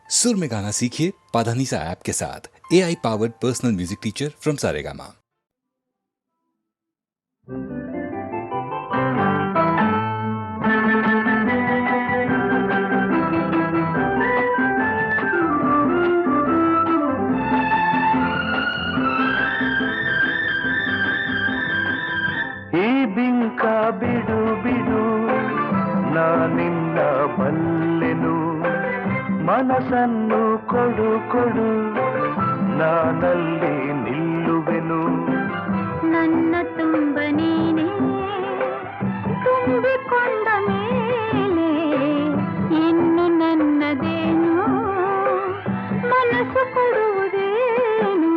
सुर में गाना सीखिए पाधानीसा ऐप के साथ। AI powered personal music teacher from Saregama. ಈ ಬಿಂಕ ಬಿಡು ಬಿಡು ನಾನಿನ್ನ ಬಲ್ಲೆನು, ಮನಸ್ಸನ್ನು ಕೊಡು ಕೊಡು ನಾನಲ್ಲಿ ನಿಲ್ಲುವೆನು. ನನ್ನ ತುಂಬ ನೀನೇ ತುಂಬಿಕೊಂಡ ಮೇಲೆ ಇನ್ನು ನನ್ನದೇನು, ಮನಸ್ಸು ಕೊಡುವುದೇನು.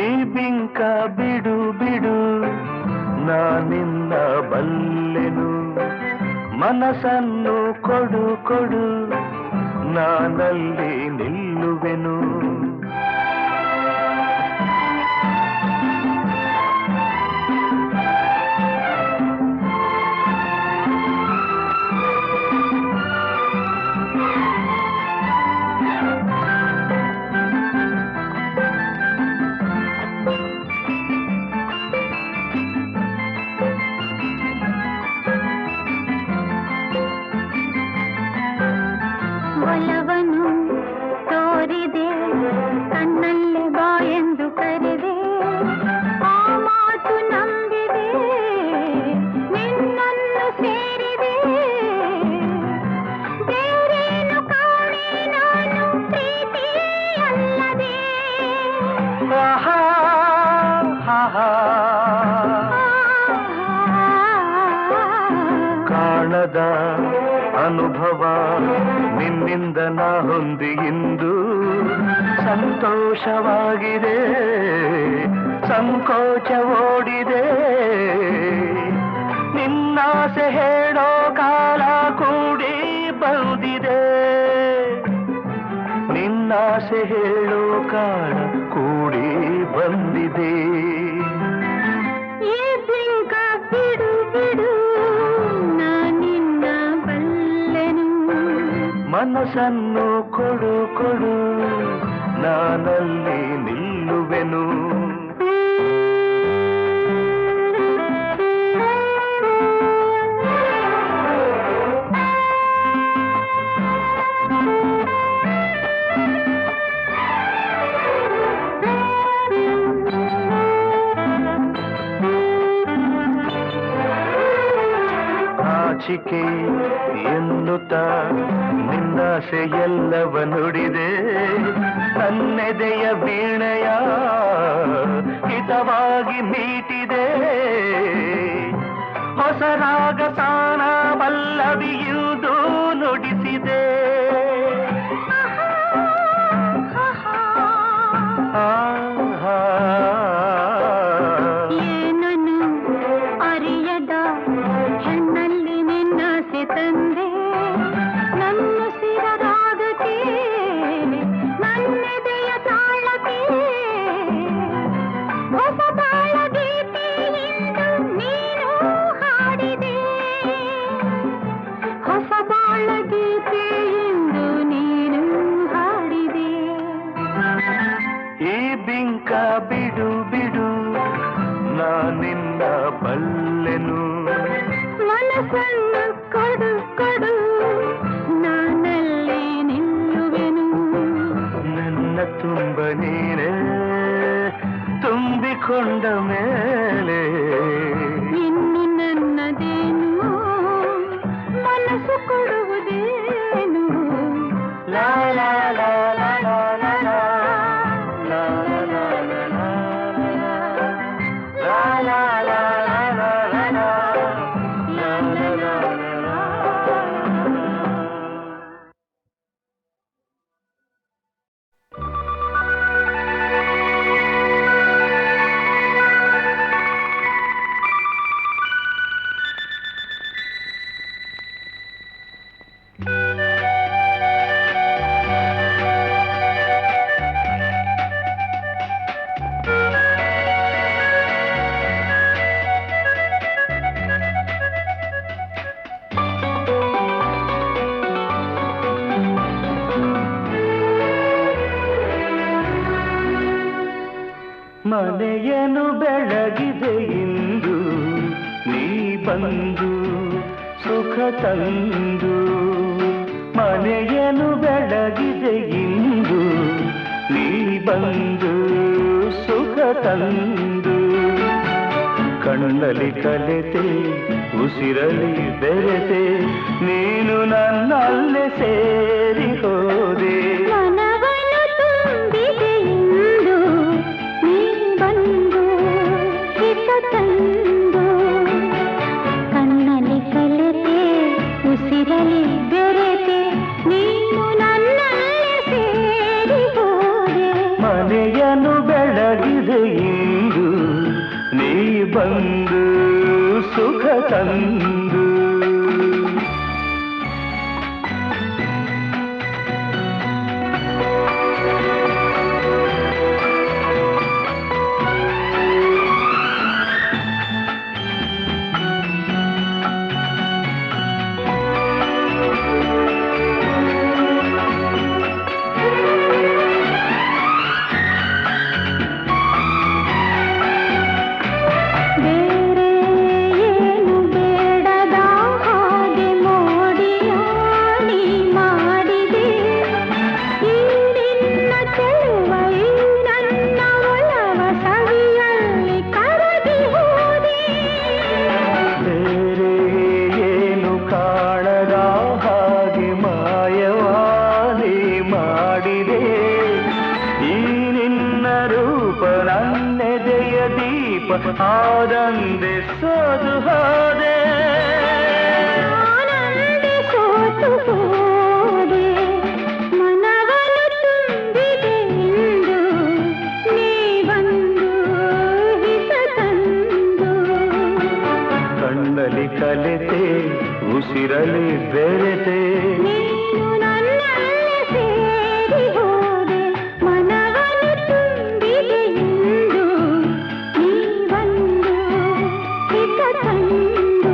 ಈ ಬಿಂಕ ಬಿಡು ಬಿಡು ನಾನಿನ್ನ ಬಲ್ಲೆನು, ಮನಸ್ಸನ್ನು ಕೊಡು ಕೊಡು ನಾನಲ್ಲಿ ನಿಲ್ಲುವೆನು. ಒಲವನು ತೋರಿದೆ ಕಣ್ಣಲ್ಲೇ ಬಾ ಎಂದು ಕರೆದೆ, ಆ ಮಾತು ನಂಬಿದೆ ನಿನ್ನನ್ನು ಸೇರಿದೆ. ಬೇರೇನು ಕಾಣೆ ನಾನು ಪ್ರೀತಿ ಅಲ್ಲದೆ. ಆಹಾ, ಆಹಾ. ಕಾಣದ ಅನುಭವ ನಿನ್ನಿಂದ ನಾ ಹೊಂದಿ ಇಂದು ಸಂತೋಷವಾಗಿದೆ, ಸಂಕೋಚ ಓಡಿದೆ. ನಿನ್ನಾಸೆ ಹೇಳೋ ಕಾಲ ಕೂಡಿ ಬಂದಿದೆ, ನಿನ್ನಾಸೆ ಹೇಳೋ ಕಾಲ ಕೂಡಿ ಬಂದಿದೆ. ಈ ಬಿಂಕ ಬಿಡು ಬಿಡು ನಾನಿನ್ನ ಬಲ್ಲೆನು, ಮನಸ್ಸನ್ನು ಕೊಡು ಕೊಡು ನಾನಲ್ಲಿ ನಿಲ್ಲುವೆನು. ನಾಚಿಕೆ ಎನ್ನುತ್ತ ನಿನ್ನಾಸೆ ಎಲ್ಲವ ನುಡಿದೆ, ನನ್ನೆದೆಯ ವೀಣೆಯ ಹಿತವಾಗಿ ಮೀಟಿದೆ. ಹೊಸ ರಾಗ ತಾನ ಪಲ್ಲವಿಯುವುದು ನುಡಿಸಿದೆ. ಆಹಾ, ಏನನು ಅರಿಯದ ಹೆಣ್ಣಲ್ಲಿ ನಿನ್ನಾಸೆ ತಂದೆ, ನನ್ನ ಸಿರರಾಗಕ್ಕೆ ನನ್ನೆದೆಯ ತಾಳಕ್ಕೆ. ಹೊಸ ಬಾಳ ಗೀತೆಯಿಂದ ನೀನು ಹಾಡಿದೆ, ಹೊಸ ಬಾಳ ಗೀತೆಯಿಂದ ನೀನು ಹಾಡಿದೆ. ಈ ಬಿಂಕ ಬಿಡು ಬಿಡು ನಾನಿನ್ನ ಬಲ್ಲೆನು, ಮನಸ್ಸನ್ನು ಕೊಡು ಕೊಡು ನಾನಲ್ಲಿ ನಿಲ್ಲುವೆನು. ನನ್ನ ತುಂಬ ನೀನೇ ತುಂಬಿಕೊಂಡ ಮೇಲೆ ಇನ್ನು ನನ್ನದೇನು, ಮನಸ್ಸು ಕೊಡುವುದೇನು. ಲಾ ಲಾ ಲಾ ಲಾ ಲಾ ಲಾ ಲಾ ಲಾ ಲಾ ಲಾ ಲಾ ಲಾ ಮನೆಯನ್ನು ಬೆಳಗಿದೆ ಇಂದು ನೀ ಬಂದು ಸುಖ ತಂದು ಮನೆಯನ್ನು ಬೆಳಗಿದೆ ಇಂದು ನೀ ಬಂದು ಸುಖ ತಂದು ಕಣ್ಣಲ್ಲಿ ಕಲೆತೆ ಉಸಿರಲಿ ಬೆರೆತೆ ನೀನು ನನ್ನಲ್ಲೇ ಸೇರಿ ಹೋದೆ ಮನವನ್ನು ತುಂಬಿದೆ ಇಂದು ನೀ ಬಂದು ಹಿತ ತಂದು ಕಣ್ಣಲ್ಲಿ ಕಲೆತೆ ಉಸಿರಲಿ ಬೆರೆತೆ ನೀನು ನನ್ನಲ್ಲೇ ಸೇರಿ ಹೋದೆ ಮನೆಯನ್ನು ಬೆಳಗಿದೆ ಇಂದು ನೀ ಬಂದು ಸುಖ ತಂದು ಆನಂದೆ ಸೋದು ಹೋದೆ ಆನಂದೆ ಸೋತು ಹೋದೆ ಮನವನ್ನು ತುಂಬಿದೆ ಇಂದು ನೀ ಬಂದು ಹಿತ ತಂದು ಕಣ್ಣಲ್ಲಿ ಕಲೆತೆ ಉಸಿರಲಿ ಬೆರೆತೆ ನೀನು ನನ್ನಲ್ಲೇ ಸೇರಿ ಹೋದೆ ಮನವನ್ನು ತುಂಬಿದೆ ಇಂದು ನೀ ಬಂದು ಹಿತ ತಂದು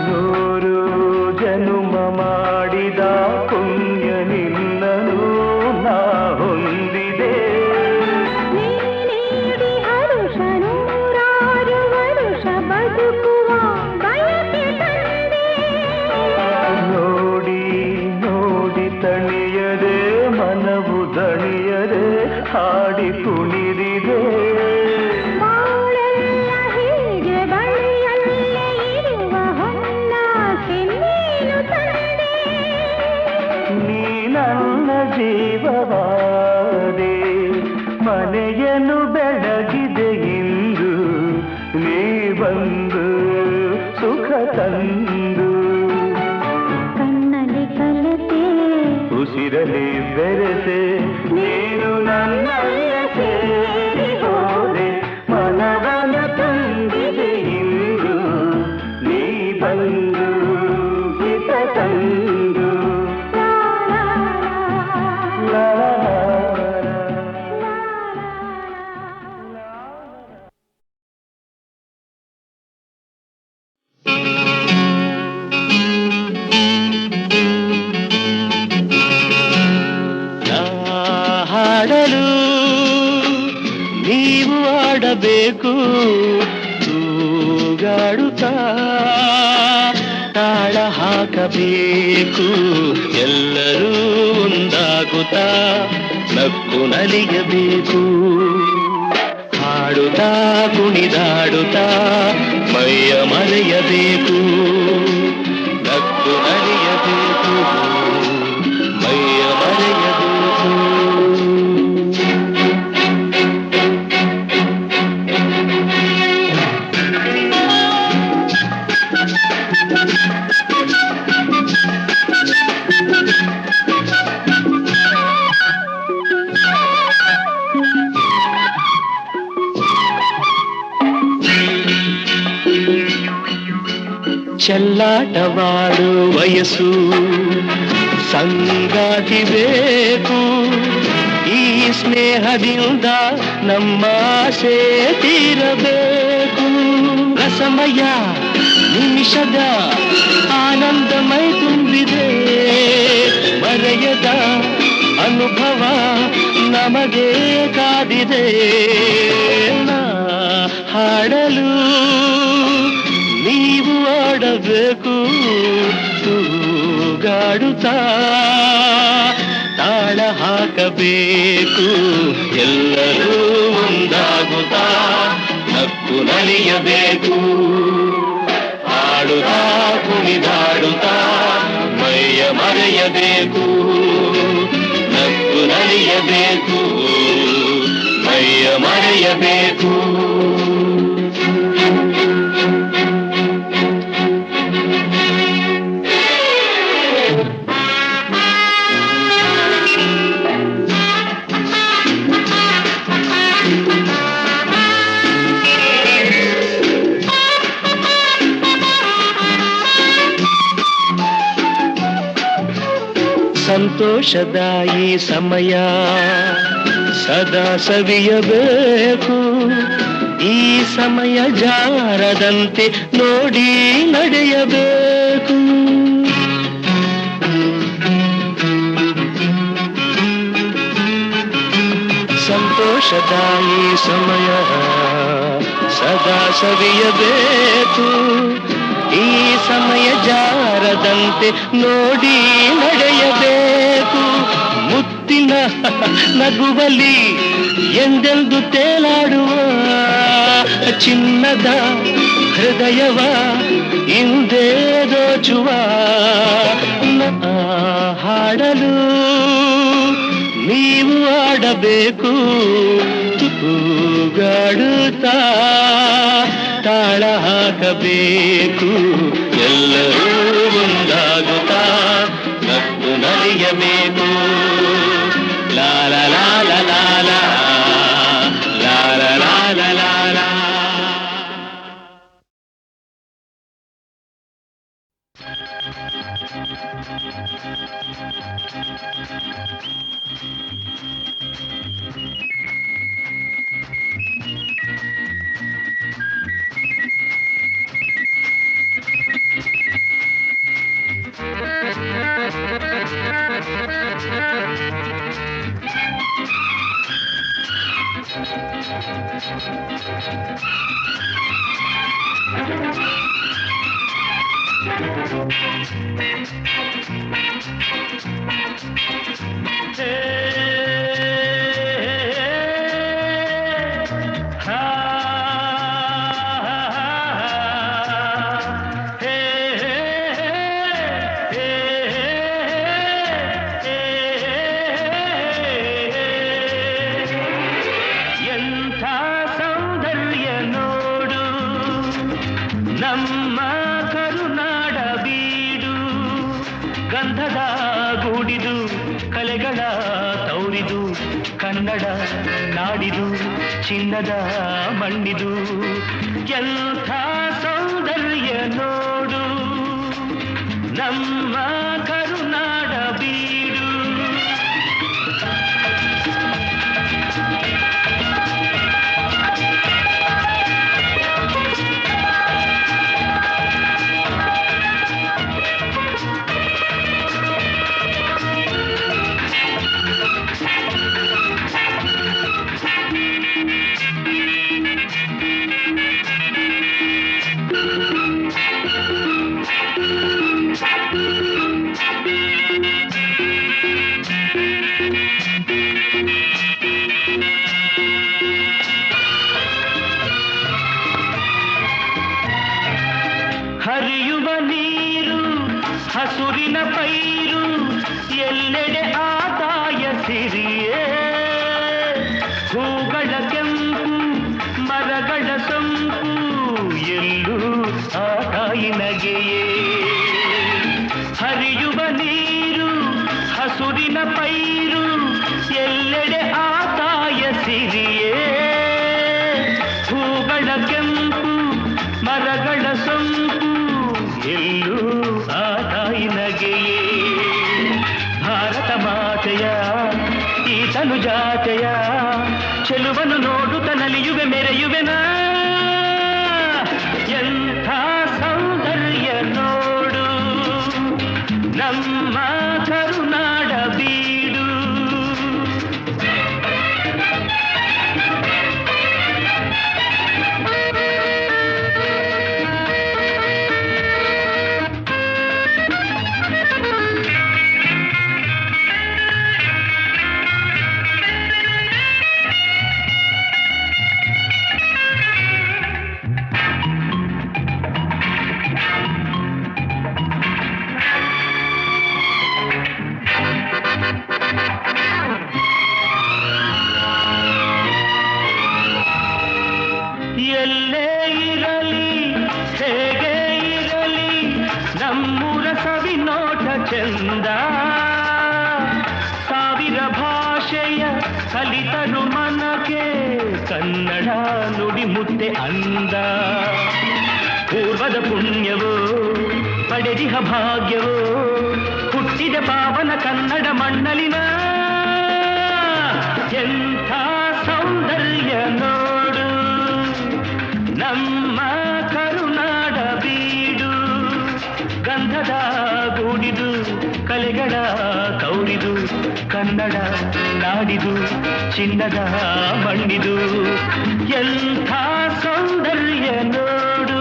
ನೂರು ಜನುಮ ಮಾಡಿದ ಪುಣ್ಯ ನಿನ್ನನು ನಾ ಹೊಂದಿದೆ ನೀಡಿ ಹರುಷ ನೂರಾರು ವರುಷ ಬದುಕುವ ಬಯಕೆ ತಂದೆ ನೋಡಿ ನೋಡಿ ತಣಿಯದೆ ಮನವು ದಣಿಯದೆ ಹಾಡಿ ಕುಣಿದಿದೆ ಬಾಳೆಲ್ಲ ಹೀಗೆ ಬಳಿಯಲ್ಲೇ ಇರುವ ಹೊನ್ನಾಸೆ ನೀನು ತಂದೆ ನೀ ನನ್ನ ಜೀವವಾದೆ ಮನೆಯನ್ನು ಬೆಳಗಿದೆ ಇಂದು ನೀ ಬಂದು ಸುಖ ತಂದು ಕಣ್ಣಲ್ಲಿ ಕಲೆತೆ ಉಸಿರಲಿ ಬೆರೆತೆ ನೀನು ನನ್ನಲ್ಲೇ ಸೇರಿ ಹೋದೆ ಮನವನ್ನು ತುಂಬಿದೆ ಇಂದು ನೀ ಬಂದು ಹಿತ ತಂದು ಲಾ ಲಾ ಲಾ. ಹಾಡಲು ನೀವು ಆಡಬೇಕು ತೂಗಾಡುತ್ತಾ ತಾಳ ಹಾಕಬೇಕು ಎಲ್ಲರೂ ಒಂದಾಗುತ್ತಾ ನಕ್ಕು ನಲಿಯಬೇಕು ಹಾಡುತ್ತಾ ಕುಣಿದಾಡುತ್ತಾ ಮೈಯ ಮರೆಯಬೇಕು ನಕ್ಕು ನಲಿಯಬೇಕು ಮೈಯ ಮರೆಯಬೇಕು ಚೆಲ್ಲಾಟವಾಡು ವಯಸ್ಸು ಸಂಗಾತಿ ಬೇಕು ಈ ಸ್ನೇಹದಿಂದ ನಮ್ಮ ಆಸೆ ತೀರಬೇಕು ರಸಮಯ ನಿಮಿಷದ ಆನಂದಮೈ ತುಂಬಿದೆ ಮರೆಯದ ಅನುಭವ ನಮಗೆ ಕಾದಿದೆ ನಾ ಹಾಡಲು ನೀವು ಆಡಬೇಕು ತೂಗಾಡುತ್ತಾ ತಾಳ ಹಾಕಬೇಕು ಎಲ್ಲರೂ ಒಂದಾಗುತ್ತಾ ನಕ್ಕು ನಲಿಯಬೇಕು ಹಾಡುತ್ತಾ ಕುಣಿದಾಡುತ್ತಾ ಮೈಯ ಮರೆಯಬೇಕು ನಕ್ಕು ನಲಿಯಬೇಕು ಮೈಯ ಮರೆಯಬೇಕು ಸಂತೋಷದ ಈ ಸಮಯ ಸದಾ ಸವಿಯಬೇಕು ಈ ಸಮಯ ಜಾರದಂತೆ ನೋಡಿ ನಡೆಯಬೇಕು ಸಂತೋಷದ ಈ ಸಮಯ ಸದಾ ಸವಿಯಬೇಕು ಈ ಸಮಯ ಜಾರದಂತೆ ನೋಡಿ ನಡೆಯಬೇಕು ಮುತ್ತಿನ ನಗುವಲಿ ಎಂದೆಂದು ತೇಲಾಡುವ ಚಿನ್ನದ ಹೃದಯವ ಹಿಂದೆ ದೋಚುವ ಹಾಡಲು ನೀವು ಆಡಬೇಕು ತೂಗಾಡುತ್ತಾ ತಾಳ ಹಾಕಬೇಕು ಎಲ್ಲರೂ ಒಂದಾಗುತ್ತಾ ನಕ್ಕು ನಲಿಯಬೇಕು ಲಾಲ ಲಾಲ ಲಾಲ ಲಾಲ ಲಾಲ ಲಾಲ ನಮ್ಮ ಕರುನಾಡ ಬೀಡು ಗಂಧದ ಗೂಡಿದು ಕಲೆಗಳ ತೌರಿದು ಕನ್ನಡ ನಾಡಿದು ಚಿನ್ನದ ಮಣ್ಣಿದು ಎಂಥ ಸೌಂದರ್ಯ ನೋಡು ನಮ್ಮ ಕರುನಾಡ ಬೀಡು ಹರಿಯುವ ನೀರು ಹಸುರಿನ ಪೈರು ಎಲ್ಲೆಡೆ ಆದಾಯ ಸಿರಿಯೇ ಹೂಗಳ ಕೆಂಪು ಮರಗಳ ಸೊಂಪು ಎಲ್ಲೂ ಆ ತಾಯಿ ನಗೆಯೇ ಹರಿಯುವ ನೀರು ಹಸುರಿನ ಪೈರು ಎಲ್ಲೆಡೆ ಆದಾಯ ಸಿರಿಯೇ ಹೂಗಳ ಕೆಂಪು ಮರಗಳ ಸೊಂಪು ಎಲ್ಲೂ ಆಚೆಯ ಈ ತನು ಜಾತೆಯ ಚೆಲುವನ್ನು ನೋಡುತ್ತ ನಲಿಯುವೆ ಮೆರೆಯುವೆನಾ ಎಂಥ ಸೌಂದರ್ಯ ನೋಡು ನಮ್ಮ ಕರುನಾಡ ಬೀಡು ಎಲ್ಲೇ ಇರಲಿ ಹೇಗೆ ಇರಲಿ ನಮ್ಮೂರ ಸವಿನೋಟ ಚಂದ ಸಾವಿರ ಭಾಷೆಯ ಕಲಿತರು ಮನಕ್ಕೆ ಕನ್ನಡ ನುಡಿ ಮುತ್ತೆ ಅಂದ ಪೂರ್ವದ ಪುಣ್ಯವೋ ಪಡೆದಿಹ ಭಾಗ್ಯವೋ ಹುಟ್ಟಿದ ಪಾವನ ಕನ್ನಡ ಮಣ್ಣಲಿನ ಎಂಥ ಸೌಂದರ್ಯ ನೋಡು ನಮ್ಮ ಕರುನಾಡ ಬೀಡು ಗಂಧದ ಗೂಡಿದು ಕಲೆಗಳ ಕೌರಿದು ಕನ್ನಡ ನಾಡಿದು ಚಿನ್ನದ ಮಣ್ಣಿದು ಎಂಥ ಸೌಂದರ್ಯ ನೋಡು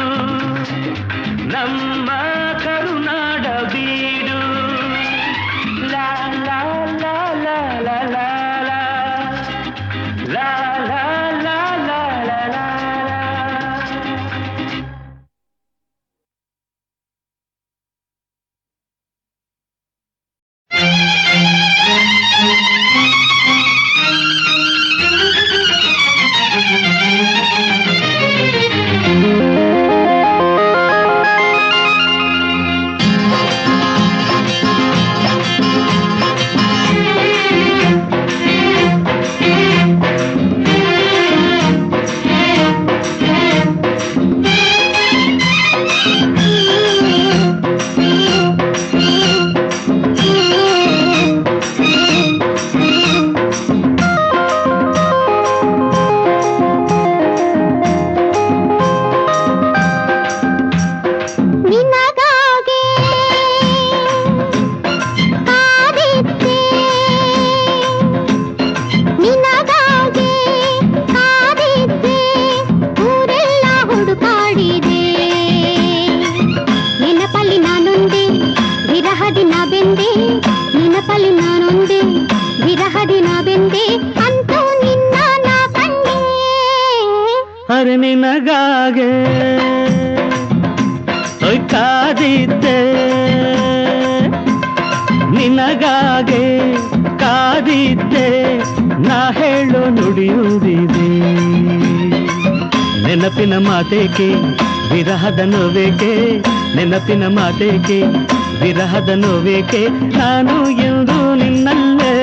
ನಮ್ಮ ಕರುನಾಡ ಬೀಡು ಲಾ ಲಾ ಲಾ ಲಾ ಲಾ ಲಾ ಲಾ ಲಾ ಲಾ ಲಾ ಲಾ ಲಾ. ಅರೆ ನಿನಗಾಗೆ ಕಾದಿದ್ದೆ ನಿನಗಾಗೆ ಕಾದಿದ್ದೆ ನಾ ಹೇಳೋ ನುಡಿಯುವುದಿದೆ ನೆನಪಿನ ಮಾತೇಕೆ ವಿರಹದ ನೋವೇಕೆ ನೆನಪಿನ ಮಾತೇಕೆ ವಿರಹದ ನೋವೇಕೆ ನಾನು ಎಂದು ನಿನ್ನಲ್ಲೇ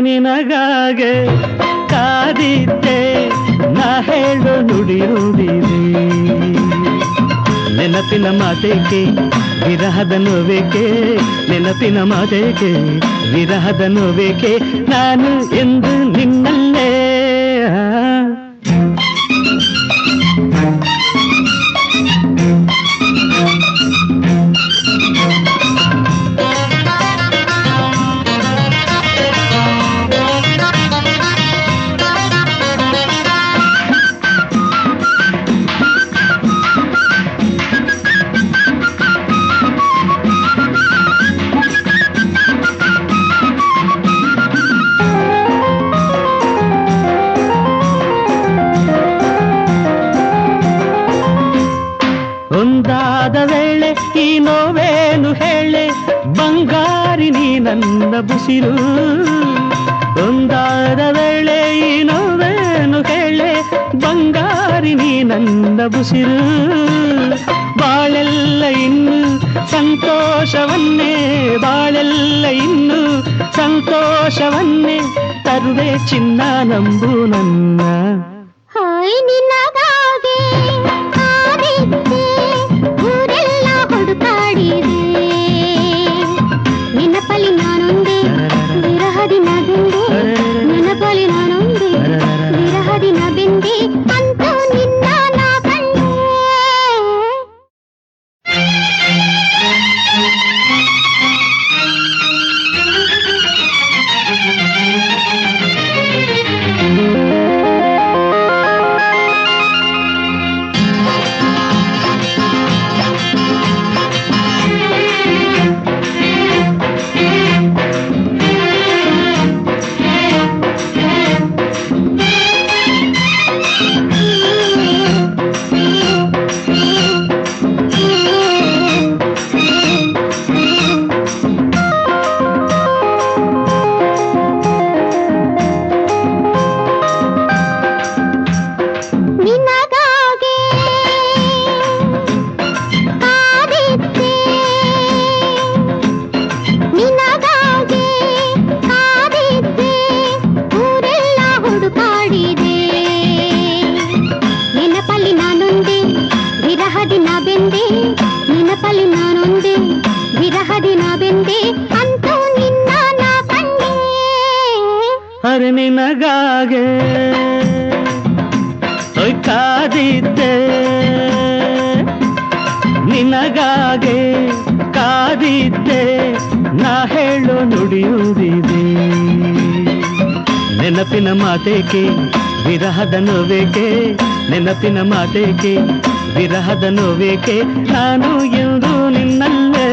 ನಿನಗಾಗೆ ಕಾದಿದ್ದೆ ನಾ ಹೇಳೋ ನುಡಿಯುವುದಿದೆ ನೆನಪಿನ ಮಾತೇಕೆ ವಿರಹದ ನೋವೇಕೆ ನೆನಪಿನ ಮಾತೇಕೆ ವಿರಹದ ನೋವೇಕೆ ನಾನು ಎಂದು ನಿನ್ನಲ್ಲೇ ವೇಳೆ ಈ ನೋವೇನು ಹೇಳೆ ಬಂಗಾರಿ ನೀ ನನ್ನ ಬುಸಿರು ಒಂದಾದ ವೇಳೆ ಈ ನೋವೇನು ಹೇಳೆ ಬಂಗಾರಿ ನೀ ನನ್ನ ಬುಸಿರು ಬಾಳೆಲ್ಲ ಇನ್ನು ಸಂತೋಷವನ್ನೇ ಬಾಳೆಲ್ಲ ಇನ್ನು ಸಂತೋಷವನ್ನೇ ತರುವೆ ಚಿನ್ನ ನಂಬು ನನ್ನ ಹಾಯ್ ನಿನ್ನಗಾಗೆ ಕಾದಿದ್ದೆ ಊರೆಲ್ಲ ಹುಡುಕಾಡಿದೆ ನೆನಪಲ್ಲಿ ನಾನೊಂದೇ ವಿರಹದಿ ನಗುಂದೆ ನೆನಪಲ್ಲಿ ನಾನೊಂದೇ ವಿರಹದಿ ನಗುಂದೆ ಅಂತೂ ನಿನ್ನ ನಾ ಕಂಡೆ ಅರೆ ನಿನಗಾಗೆ ಕಾದಿದ್ದೆ ನಿನಗಾಗೆ ಕಾದಿದ್ದೆ ನಾ ಹೇಳೋ ನುಡಿಯುವುದಿದೆ ನೆನಪಿನ ಮಾತೇಕೆ ವಿರಹದ ನೋವೇಕೆ ನೆನಪಿನ ಮಾತೇಕೆ ವಿರಹದ ನೋವೇಕೆ ನಾನು ಎಂದು ನಿನ್ನಲ್ಲೇ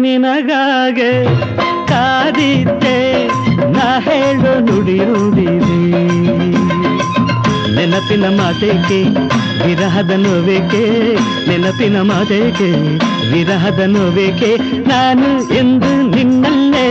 ನಿನಗಾಗೆ ಕಾದಿದ್ದೆ ನಾ ಹೇಳೋ ನುಡಿಯುವುದಿದೆ ನೆನಪಿನ ಮಾತೇಕೆ ವಿರಹದ ನೋವೇಕೆ ನೆನಪಿನ ಮಾತೇಕೆ ವಿರಹದ ನೋವೇಕೆ ನಾನು ಎಂದು ನಿನ್ನಲ್ಲೇ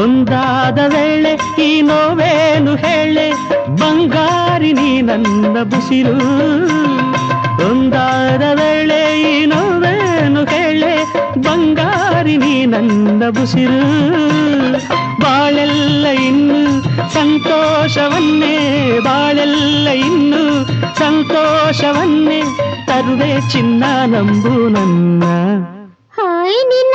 ಒಂದಾದ ವೇಳೆ ಈ ನೋವೇನು ಹೇಳೆ ಬಂಗಾರಿ ನೀ ನನ್ನ ಬುಸಿರು ಒಂದಾದ ವೇಳೆ ಈ ನೋವೇನು ಹೇಳೆ ಬಂಗಾರಿ ನೀ ನನ್ನ ಬುಸಿರು ಬಾಳೆಲ್ಲ ಇನ್ನು ಸಂತೋಷವನ್ನೇ ಬಾಳೆಲ್ಲ ಇನ್ನು ಸಂತೋಷವನ್ನೇ ತರುವೆ ಚಿನ್ನ ನಂಬು ನನ್ನ ಹಾಯ್ ನಿನ್ನ